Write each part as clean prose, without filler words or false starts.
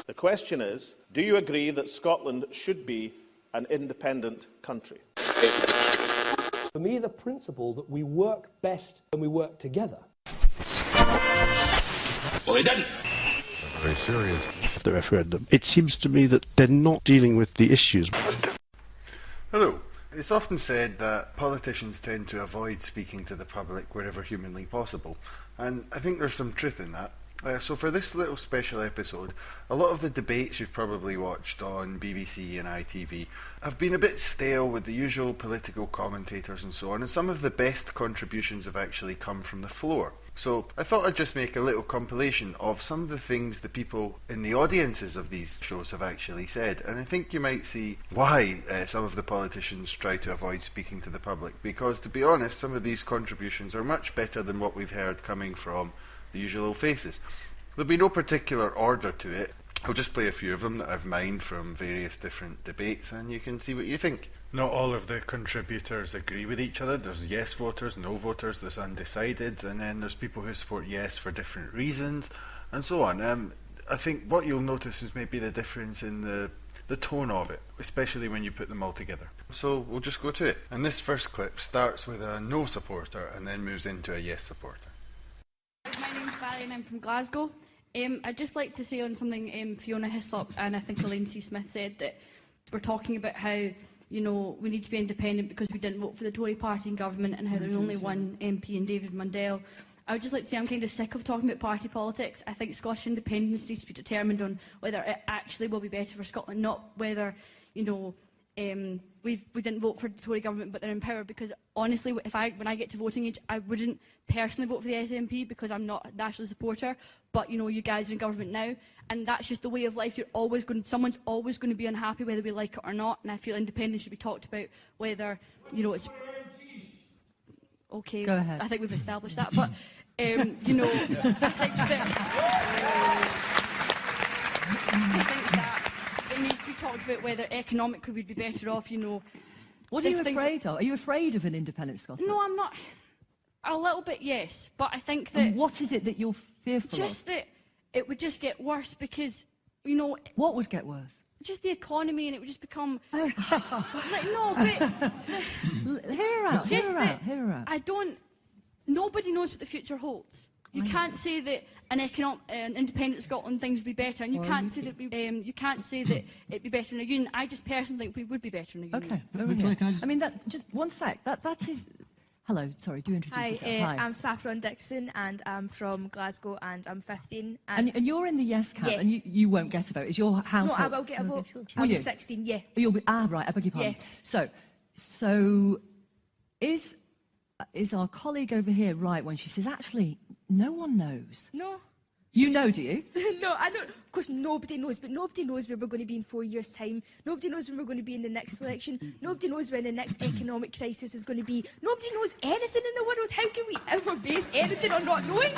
The question is, do you agree that Scotland should be an independent country? For me, the principle that we work best when we work together. Well, they didn't. Very serious. The referendum. It seems to me that they're not dealing with the issues. Hello. It's often said that politicians tend to avoid speaking to the public wherever humanly possible, and I think there's some truth in that. So for this little special episode, a lot of the debates you've probably watched on BBC and ITV have been a bit stale with the usual political commentators and so on, and some of the best contributions have actually come from the floor. So I thought I'd just make a little compilation of some of the things the people in the audiences of these shows have actually said, and I think you might see why some of the politicians try to avoid speaking to the public, because to be honest, some of these contributions are much better than what we've heard coming from the usual faces. There'll be no particular order to it. I'll just play a few of them that I've mined from various different debates, and you can see what you think. Not all of the contributors agree with each other. There's yes voters, no voters, there's undecideds, and then there's people who support yes for different reasons, and so on. I think what you'll notice is maybe the difference in the tone of it, especially when you put them all together. So we'll just go to it. And this first clip starts with a no supporter and then moves into a yes supporter. My name's Valerie and I'm from Glasgow. I'd just like to say on something Fiona Hislop and I think Elaine C. Smith said, that we're talking about how, you know, we need to be independent because we didn't vote for the Tory party in government and how there's only one MP in David Mundell. I would just like to say I'm kind of sick of talking about party politics. I think Scottish independence needs to be determined on whether it actually will be better for Scotland, not whether, you know, we didn't vote for the Tory government but they're in power, because honestly when I get to voting age I wouldn't personally vote for the SNP because I'm not a national supporter, but you know, you guys are in government now and that's just the way of life. Someone's always going to be unhappy whether we like it or not, and I feel independence should be talked about whether, you know, it's okay. Go ahead. I think we've established that, but you know, I think that it needs to be talked about whether economically we'd be better off, you know. What are you afraid of? Are you afraid of an independent Scotland? No, I'm not. A little bit, yes. But I think that... And what is it that you're fearful of? Just that it would just get worse because, you know... What would get worse? Just the economy, and it would just become... like, no, but... Hear her out, hear her out. I don't... Nobody knows what the future holds. You can't say that an independent Scotland things would be better, and you can't say that you can't say that it'd be better in a union. I just personally think we would be better in a union. Okay, I mean, that just one sec. That is. Hello, sorry. Do introduce yourself. Hi, I'm Saffron Dixon, and I'm from Glasgow, and I'm 15. And you're in the yes camp, and you won't get a vote. Is your house? No, I will get a vote. I'm 16. Yeah. You'll be right. I beg your pardon. Yeah. So is our colleague over here right when she says actually no one knows? No. You know, do you? No, I don't. Of course, nobody knows, but nobody knows where we're going to be in 4 years' time. Nobody knows when we're going to be in the next election. Nobody knows when the next economic crisis is going to be. Nobody knows anything in the world. How can we ever base anything on not knowing?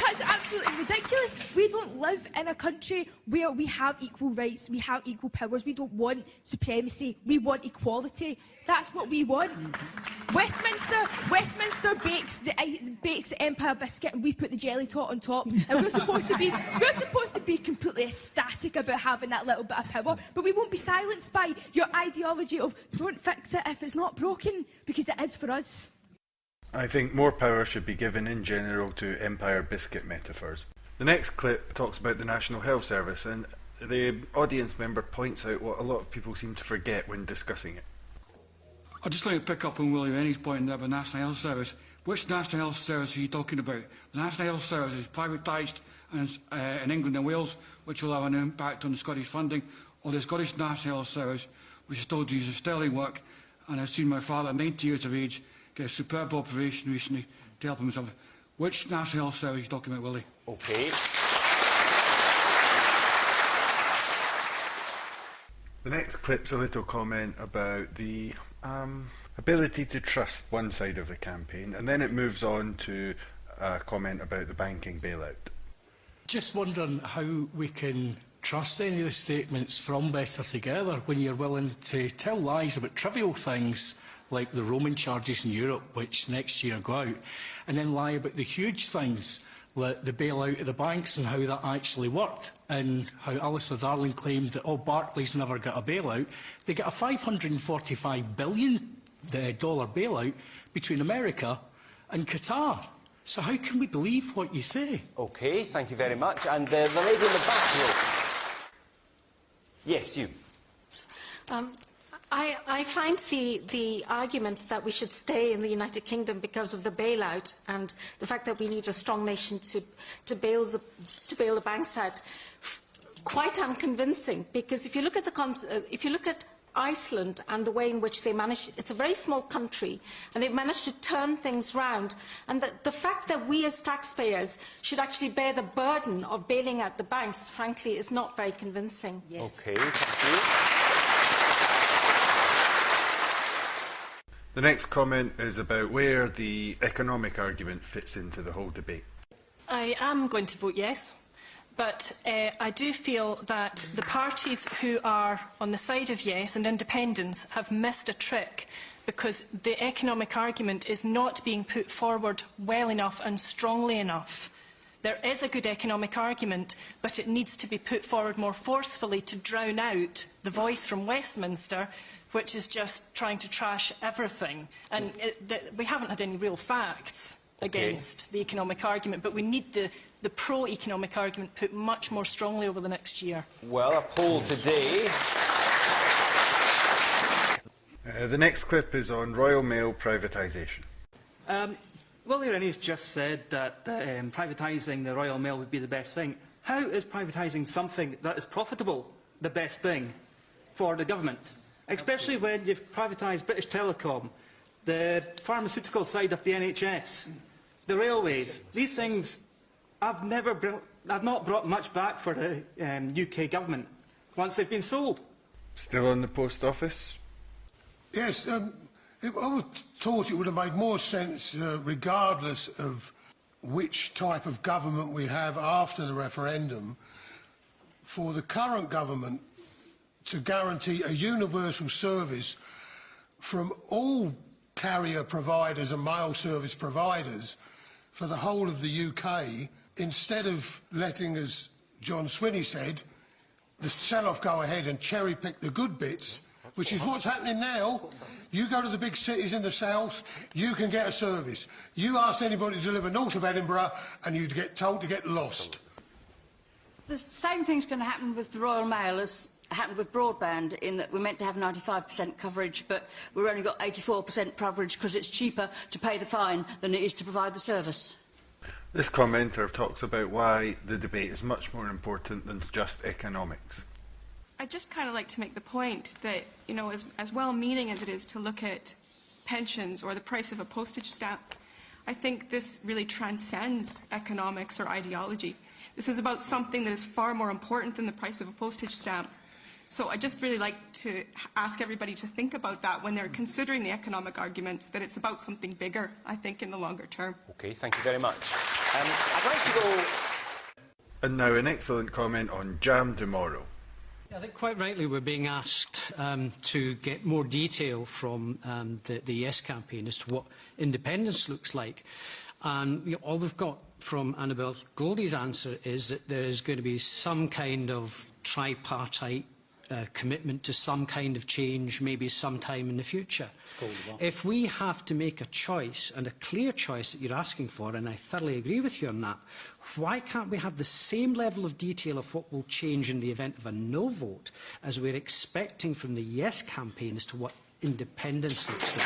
That's absolutely ridiculous. We don't live in a country where we have equal rights, we have equal powers. We don't want supremacy. We want equality. That's what we want. Westminster bakes the Empire biscuit, and we put the jelly tot on top. And we're supposed to be completely ecstatic about having that little bit of power, but we won't be silenced by your ideology of don't fix it if it's not broken, because it is for us. I think more power should be given in general to Empire biscuit metaphors. The next clip talks about the National Health Service, and the audience member points out what a lot of people seem to forget when discussing it. I'd just like to pick up on Willie Rennie's point there about the National Health Service. Which National Health Service are you talking about? The National Health Service is privatised in England and Wales, which will have an impact on the Scottish funding, or the Scottish National Health Service, which is still doing sterling work. And I've seen my father, 90 years of age, get a superb operation recently to help himself. Which National Health Service are you talking about, Willie? Okay. The next clip's a little comment about the ability to trust one side of the campaign, and then it moves on to a comment about the banking bailout. Just wondering how we can trust any of the statements from Better Together when you're willing to tell lies about trivial things like the roaming charges in Europe, which next year go out, and then lie about the huge things the bailout of the banks and how that actually worked, and how Alistair Darling claimed that, oh, Barclays never got a bailout. They got a $545 billion bailout between America and Qatar. So how can we believe what you say? OK, thank you very much. And the lady in the back row. Yes, you. I find the argument that we should stay in the United Kingdom because of the bailout and the fact that we need a strong nation to bail the banks out quite unconvincing. Because if you look at Iceland and the way in which they manage, it's a very small country, and they've managed to turn things round. And the fact that we as taxpayers should actually bear the burden of bailing out the banks, frankly, is not very convincing. Yes. OK, thank you. The next comment is about where the economic argument fits into the whole debate. I am going to vote yes, but I do feel that the parties who are on the side of yes and independence have missed a trick, because the economic argument is not being put forward well enough and strongly enough. There is a good economic argument, but it needs to be put forward more forcefully to drown out the voice from Westminster, which is just trying to trash everything. And we haven't had any real facts against the economic argument, but we need the pro-economic argument put much more strongly over the next year. Well, a poll today. The next clip is on Royal Mail privatisation. Willie Rennie's just said that privatising the Royal Mail would be the best thing. How is privatising something that is profitable the best thing for the government? Especially when you've privatised British Telecom, the pharmaceutical side of the NHS, the railways. These things have not brought much back for the UK government once they've been sold. Still on the post office? Yes, I was thought it would have made more sense, regardless of which type of government we have after the referendum, for the current government to guarantee a universal service from all carrier providers and mail service providers for the whole of the UK, instead of letting, as John Swinney said, the sell-off go ahead and cherry-pick the good bits, which is what's happening now. You go to the big cities in the south, you can get a service. You ask anybody to live north of Edinburgh and you'd get told to get lost. The same thing's going to happen with the Royal Mail as happened with broadband, in that we're meant to have 95% coverage, but we've only got 84% coverage because it's cheaper to pay the fine than it is to provide the service. This commenter talks about why the debate is much more important than just economics. I'd just kind of like to make the point that, you know, as well-meaning as it is to look at pensions or the price of a postage stamp, I think this really transcends economics or ideology. This is about something that is far more important than the price of a postage stamp. So I'd just really like to ask everybody to think about that when they're considering the economic arguments, that it's about something bigger, I think, in the longer term. OK, thank you very much. I'd like to go... And now an excellent comment on Jam Tomorrow. I think quite rightly we're being asked to get more detail from the Yes campaign as to what independence looks like. And all we've got from Annabel Goldie's answer is that there is going to be some kind of tripartite commitment to some kind of change, maybe sometime in the future. If we have to make a choice, and a clear choice that you're asking for, and I thoroughly agree with you on that, why can't we have the same level of detail of what will change in the event of a no vote as we're expecting from the Yes campaign as to what independence looks like?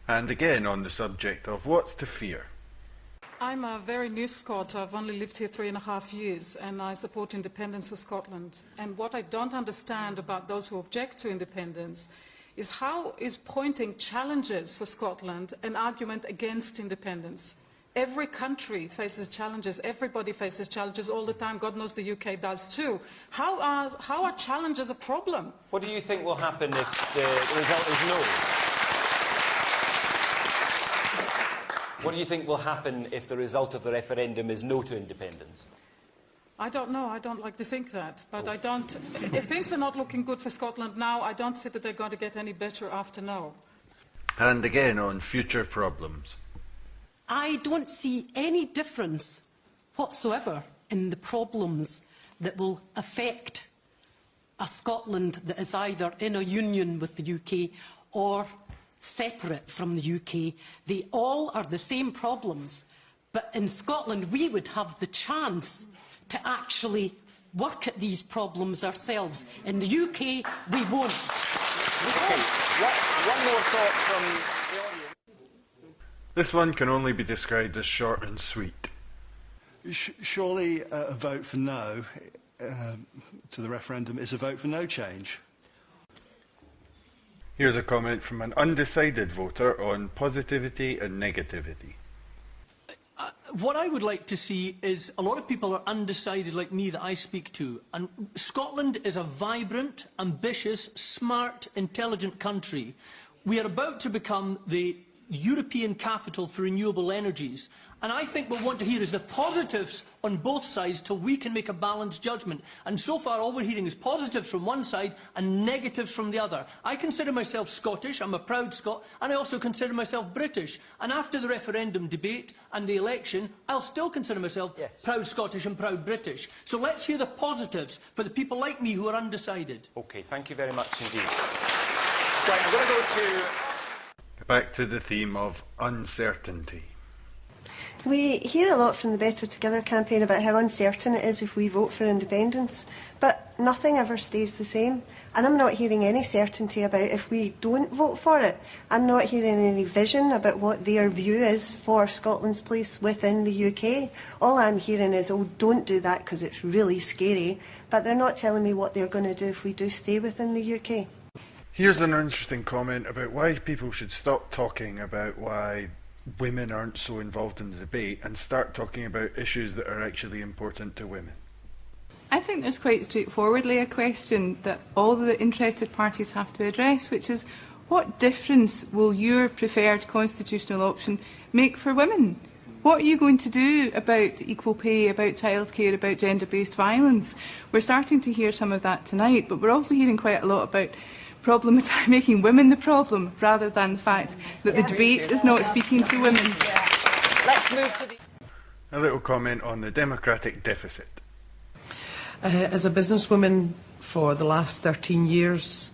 And again on the subject of what's to fear. I'm a very new Scot. I've only lived here 3.5 years, and I support independence for Scotland. And what I don't understand about those who object to independence is how is pointing challenges for Scotland an argument against independence? Every country faces challenges. Everybody faces challenges all the time. God knows the UK does too. How are challenges a problem? What do you think will happen if the result is no? What do you think will happen if the result of the referendum is no to independence? I don't know. I don't like to think that. But I don't... If things are not looking good for Scotland now, I don't see that they're going to get any better after no. And again on future problems. I don't see any difference whatsoever in the problems that will affect a Scotland that is either in a union with the UK or separate from the UK. They all are the same problems, but in Scotland we would have the chance to actually work at these problems ourselves. In the UK, we won't. Okay. One more thought from the audience. This one can only be described as short and sweet. Surely a vote for no to the referendum is a vote for no change. Here's a comment from an undecided voter on positivity and negativity. What I would like to see is a lot of people are undecided like me that I speak to. And Scotland is a vibrant, ambitious, smart, intelligent country. We are about to become the European capital for renewable energies. And I think what we want to hear is the positives on both sides till we can make a balanced judgment. And so far all we're hearing is positives from one side and negatives from the other. I consider myself Scottish, I'm a proud Scot, and I also consider myself British. And after the referendum debate and the election, I'll still consider myself proud Scottish and proud British. So let's hear the positives for the people like me who are undecided. Okay, thank you very much indeed. Right, I'm going to go to... Back to the theme of uncertainty. We hear a lot from the Better Together campaign about how uncertain it is if we vote for independence, but nothing ever stays the same. And I'm not hearing any certainty about if we don't vote for it. I'm not hearing any vision about what their view is for Scotland's place within the UK. All I'm hearing is, oh, don't do that because it's really scary. But they're not telling me what they're going to do if we do stay within the UK. Here's an interesting comment about why people should stop talking about why women aren't so involved in the debate and start talking about issues that are actually important to women. I think there's quite straightforwardly a question that all the interested parties have to address, which is what difference will your preferred constitutional option make for women? What are you going to do about equal pay, about childcare, about gender-based violence? We're starting to hear some of that tonight, but we're also hearing quite a lot about making women the problem rather than the fact that the debate is not speaking to women. Let's move to the... A little comment on the democratic deficit. As a businesswoman for the last 13 years,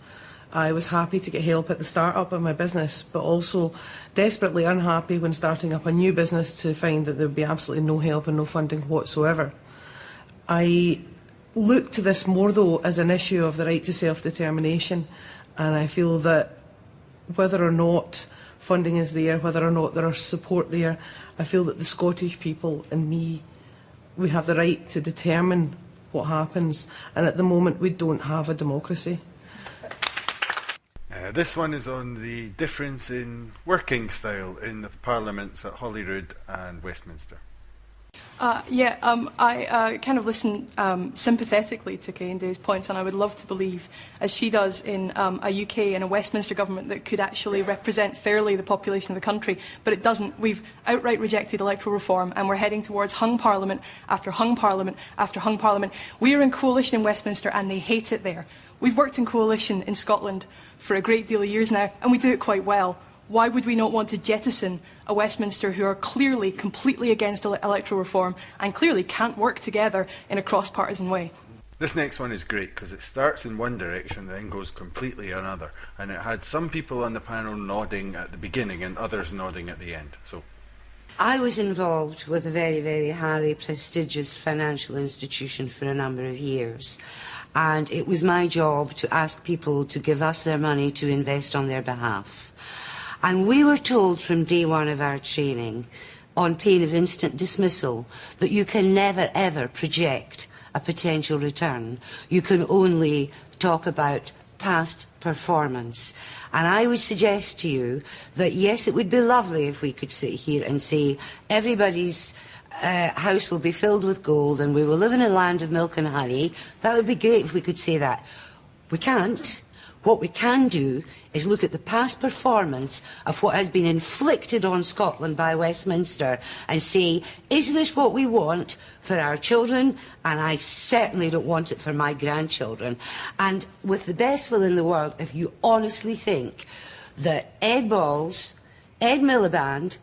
I was happy to get help at the start-up of my business, but also desperately unhappy when starting up a new business to find that there would be absolutely no help and no funding whatsoever. I look to this more, though, as an issue of the right to self-determination, and I feel that whether or not funding is there, whether or not there is support there, I feel that the Scottish people and me, we have the right to determine what happens, and at the moment we don't have a democracy. This one is on the difference in working style in the parliaments at Holyrood and Westminster. I kind of listen sympathetically to Kehinde's points, and I would love to believe, as she does, in a UK and a Westminster government that could actually represent fairly the population of the country, but it doesn't. We've outright rejected electoral reform, and we're heading towards hung parliament after hung parliament after hung parliament. We are in coalition in Westminster, and they hate it there. We've worked in coalition in Scotland for a great deal of years now, and we do it quite well. Why would we not want to jettison a Westminster who are clearly completely against electoral reform and clearly can't work together in a cross-partisan way? This next one is great because it starts in one direction then goes completely another, and it had some people on the panel nodding at the beginning and others nodding at the end. So, I was involved with a very, very highly prestigious financial institution for a number of years, and it was my job to ask people to give us their money to invest on their behalf. And we were told from day one of our training, on pain of instant dismissal, that you can never ever project a potential return. You can only talk about past performance. And I would suggest to you that yes, it would be lovely if we could sit here and say everybody's house will be filled with gold and we will live in a land of milk and honey. That would be great if we could say that. We can't. What we can do is look at the past performance of what has been inflicted on Scotland by Westminster and say, is this what we want for our children? And I certainly don't want it for my grandchildren. And with the best will in the world, if you honestly think that Ed Balls, Ed Miliband